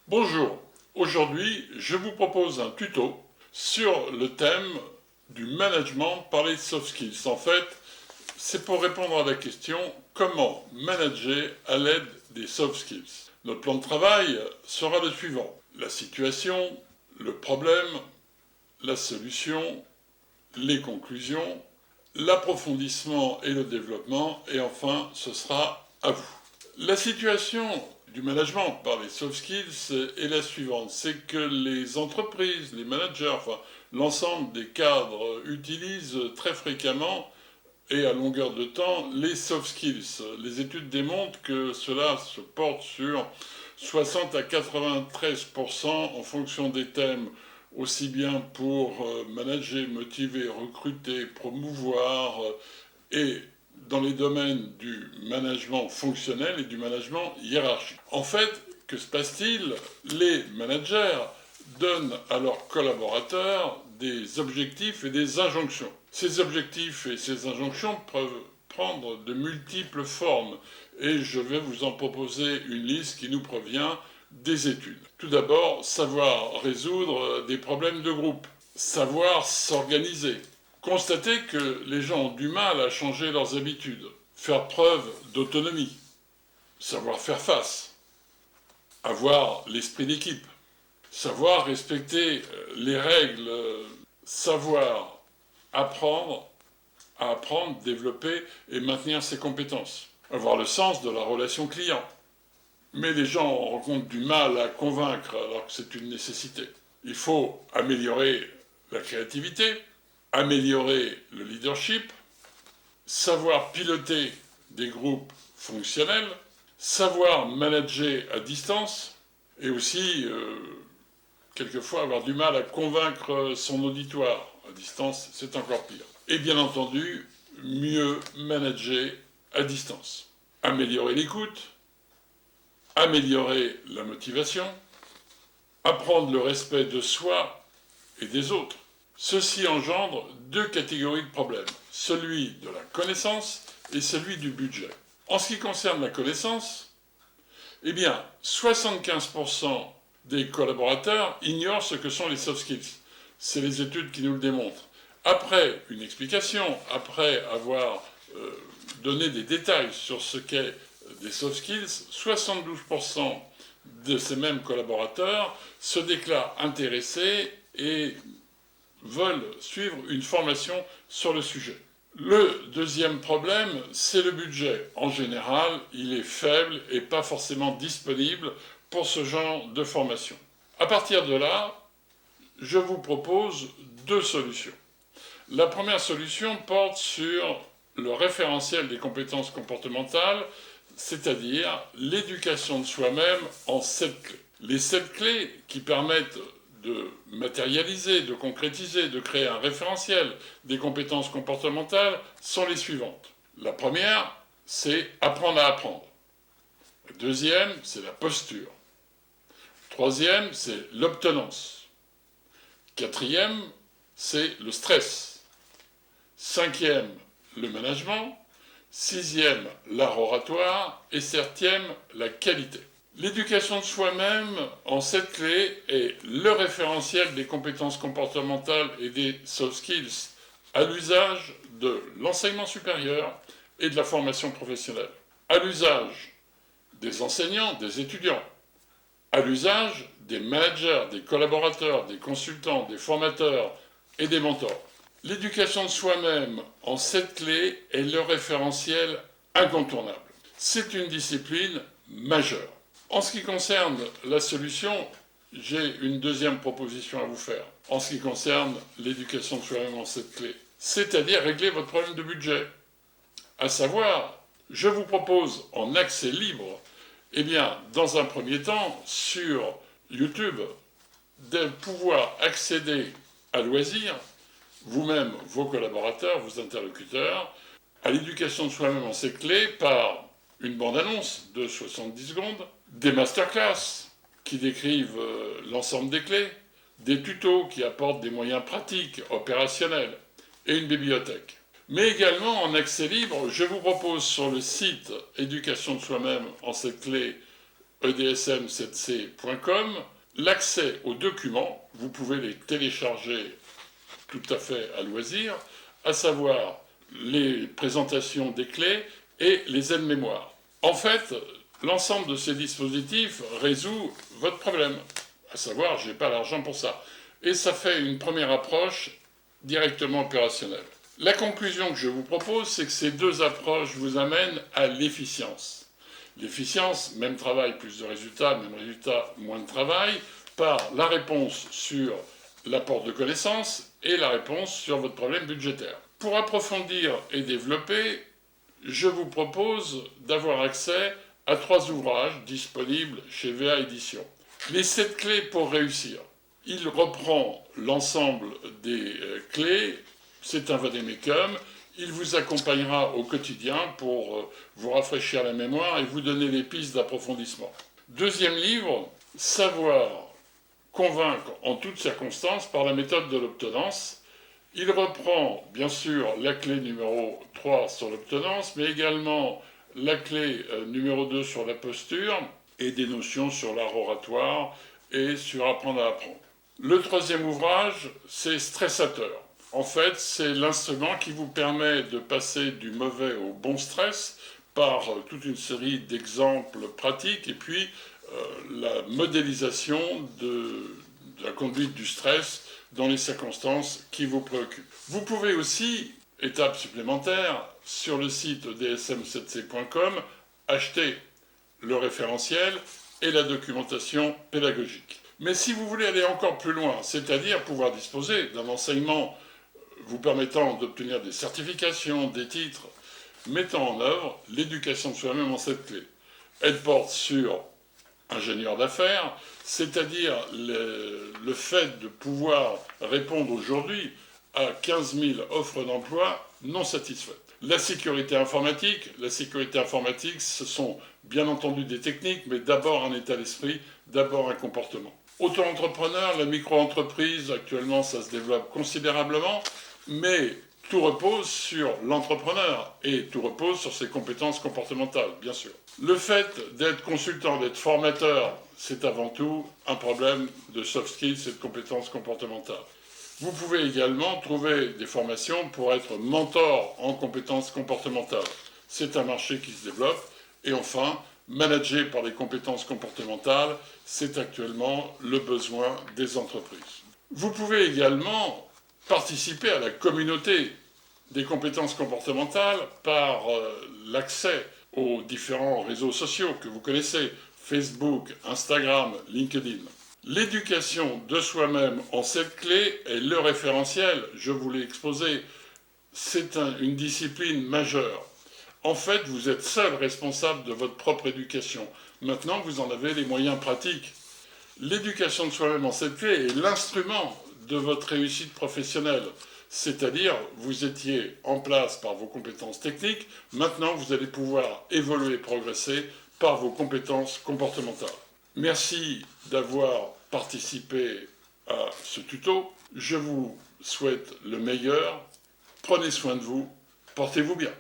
Bonjour, aujourd'hui je vous propose un tuto sur le thème du management par les soft skills. En fait, c'est pour répondre à la question comment manager à l'aide des soft skills. Notre plan de travail sera le suivant: la situation, le problème, la solution, les conclusions, l'approfondissement et le développement, et enfin ce sera à vous. La situation du management par les soft skills est la suivante: c'est que les entreprises, les managers, enfin l'ensemble des cadres utilisent très fréquemment et à longueur de temps les soft skills. Les études démontrent que cela se porte sur 60 à 93% en fonction des thèmes, aussi bien pour manager, motiver, recruter, promouvoir et dans les domaines du management fonctionnel et du management hiérarchique. En fait, que se passe-t-il? Les managers donnent à leurs collaborateurs des objectifs et des injonctions. Ces objectifs et ces injonctions peuvent prendre de multiples formes, et je vais vous en proposer une liste qui nous provient des études. Tout d'abord, savoir résoudre des problèmes de groupe, savoir s'organiser, constater que les gens ont du mal à changer leurs habitudes, faire preuve d'autonomie, savoir faire face, avoir l'esprit d'équipe, savoir respecter les règles, savoir apprendre à apprendre, développer et maintenir ses compétences, avoir le sens de la relation client. Mais les gens rencontrent du mal à convaincre alors que c'est une nécessité. Il faut améliorer la créativité, améliorer le leadership, savoir piloter des groupes fonctionnels, savoir manager à distance, et aussi, quelquefois, avoir du mal à convaincre son auditoire. À distance, c'est encore pire. Et bien entendu, mieux manager à distance. Améliorer l'écoute, améliorer la motivation, apprendre le respect de soi et des autres. Ceci engendre deux catégories de problèmes: celui de la connaissance et celui du budget. En ce qui concerne la connaissance, eh bien, 75% des collaborateurs ignorent ce que sont les soft skills. C'est les études qui nous le démontrent. Après une explication, après avoir donné des détails sur ce qu'est des soft skills, 72% de ces mêmes collaborateurs se déclarent intéressés et veulent suivre une formation sur le sujet. Le deuxième problème, c'est le budget. En général, il est faible et pas forcément disponible pour ce genre de formation. À partir de là, je vous propose deux solutions. La première solution porte sur le référentiel des compétences comportementales, c'est-à-dire l'éducation de soi-même en 7 clés. Les 7 clés qui permettent de matérialiser, de concrétiser, de créer un référentiel des compétences comportementales sont les suivantes. La première, c'est apprendre à apprendre. La deuxième, c'est la posture. Troisième, c'est l'obtenance. Quatrième, c'est le stress. Cinquième, le management. Sixième, l'art oratoire. Et septième, la qualité. L'éducation de soi-même en 7 clés est le référentiel des compétences comportementales et des soft skills à l'usage de l'enseignement supérieur et de la formation professionnelle, à l'usage des enseignants, des étudiants, à l'usage des managers, des collaborateurs, des consultants, des formateurs et des mentors. L'éducation de soi-même en 7 clés est le référentiel incontournable. C'est une discipline majeure. En ce qui concerne la solution, j'ai une deuxième proposition à vous faire. En ce qui concerne l'éducation de soi-même en 7 clés, c'est-à-dire régler votre problème de budget. À savoir, je vous propose en accès libre, eh bien, dans un premier temps, sur YouTube, de pouvoir accéder à loisir, vous-même, vos collaborateurs, vos interlocuteurs, à l'éducation de soi-même en 7 clés par une bande-annonce de 70 secondes, des masterclass qui décrivent l'ensemble des clés, des tutos qui apportent des moyens pratiques, opérationnels, et une bibliothèque. Mais également en accès libre, je vous propose sur le site éducation de soi-même en 7 clés edsm7c.com l'accès aux documents. Vous pouvez les télécharger tout à fait à loisir, à savoir les présentations des clés et les aides-mémoires. En fait, l'ensemble de ces dispositifs résout votre problème, à savoir, je n'ai pas l'argent pour ça. Et ça fait une première approche directement opérationnelle. La conclusion que je vous propose, c'est que ces deux approches vous amènent à l'efficience. L'efficience, même travail, plus de résultats, même résultat, moins de travail, par la réponse sur l'apport de connaissances et la réponse sur votre problème budgétaire. Pour approfondir et développer, je vous propose d'avoir accès à 3 ouvrages disponibles chez VA Éditions. Les 7 clés pour réussir. Il reprend l'ensemble des clés, c'est un vadémécum, il vous accompagnera au quotidien pour vous rafraîchir la mémoire et vous donner les pistes d'approfondissement. Deuxième livre, Savoir convaincre en toutes circonstances par la méthode de l'obtenance. Il reprend bien sûr la clé numéro 3 sur l'obtenance, mais également la clé numéro 2 sur la posture et des notions sur l'art oratoire et sur apprendre à apprendre. Le troisième ouvrage, c'est Stressateur. En fait, c'est l'instrument qui vous permet de passer du mauvais au bon stress par toute une série d'exemples pratiques et puis la modélisation de la conduite du stress dans les circonstances qui vous préoccupent. Vous pouvez aussi, étape supplémentaire, sur le site dsm7c.com, acheter le référentiel et la documentation pédagogique. Mais si vous voulez aller encore plus loin, c'est-à-dire pouvoir disposer d'un enseignement vous permettant d'obtenir des certifications, des titres, mettant en œuvre l'éducation de soi-même en 7 clés. Elle porte sur ingénieur d'affaires, c'est-à-dire le fait de pouvoir répondre aujourd'hui à 15 000 offres d'emploi non satisfaites. La sécurité informatique, ce sont bien entendu des techniques, mais d'abord un état d'esprit, d'abord un comportement. Auto-entrepreneur, la micro-entreprise, actuellement ça se développe considérablement, mais tout repose sur l'entrepreneur et tout repose sur ses compétences comportementales, bien sûr. Le fait d'être consultant, d'être formateur, c'est avant tout un problème de soft skills et de compétences comportementales. Vous pouvez également trouver des formations pour être mentor en compétences comportementales. C'est un marché qui se développe. Et enfin, manager par les compétences comportementales, c'est actuellement le besoin des entreprises. Vous pouvez également participer à la communauté des compétences comportementales par l'accès aux différents réseaux sociaux que vous connaissez, Facebook, Instagram, LinkedIn. L'éducation de soi-même en 7 clés est le référentiel, je vous l'ai exposé, c'est une discipline majeure. En fait, vous êtes seul responsable de votre propre éducation. Maintenant, vous en avez les moyens pratiques. L'éducation de soi-même en 7 clés est l'instrument de votre réussite professionnelle. C'est-à-dire, vous étiez en place par vos compétences techniques, maintenant vous allez pouvoir évoluer et progresser par vos compétences comportementales. Merci d'avoir participé à ce tuto. Je vous souhaite le meilleur. Prenez soin de vous. Portez-vous bien.